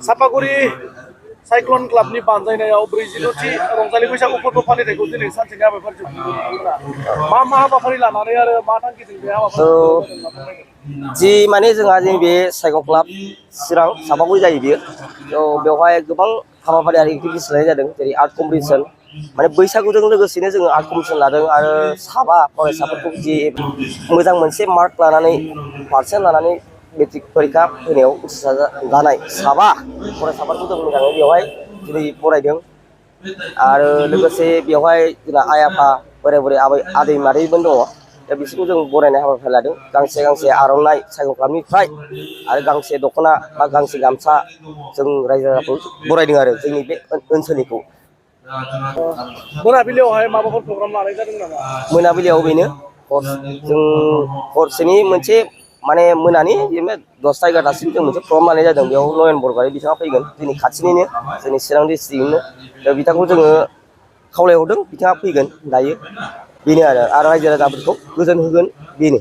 सापागुरि साइक्लन क्लाबनि बानजायनायाव 46थि रंजालि बैसागु फोरबो फालिथायखौ दिनै सानसेनि हाबाफारिजों मा हाबाफारि लानानै आरो मा थांखिजों बे हाबाफारि जि माने जोंहा जों बे साइक्लन क्लाब चिरां सापागुरि जायो बियो बेवहाय गोबां हाबाफारि आरो एक्टिभिटिस लानाय जादों जेरै आर्ट कम्पिटिसन माने बैसागुजों लोगोसेनो जोङो आर्ट कम्पिटिसन लादों आरो साबा फरायसाफोरखौ जि मोजां मोनसे मार्क लानानै पारसेन्ट लानानै मेट्रिक परिखा होनायाव उथ्रिसार जानाय साबा फरायसाफोरखौ जों मोजाङै बेवहाय दिनै बरायदों आरो लोगोसे बेवहाय जोंना आइ आफा बोराय बुरै आदै मादैमोन दङ दा बिसोरखौ जों बरायनाय हाबाफारि लादों गांसे आर'नाइ साइक्लन क्लाबनिफ्राय आरो गांसे दख'ना बा गांसे गामसा जों रायजो राजाखौ बरायदों आरो जोंनि बे ओनसोलनिखौ मोनाबिलियावहाय माबाफोर प्रग्राम लानाय जादों नामा? मोनाबिलियाव बेनो जों हरसेनि मोनसे माने मोनानि 10ता 11तासिम जों मोनसे प्रग्राम लानाय जादों बेयाव नयन बरगयारि बिथाङा फैगोन जोंनि खाथिनिनो जोंनि चिरां डिस्ट्रिक्टनिनो दा बिथांखौ जोङो खावलायहरदों बिथाङा फैगोन दायो बेनो आरो रायजो राजाफोरखौ गोजोन होगोन बेनो।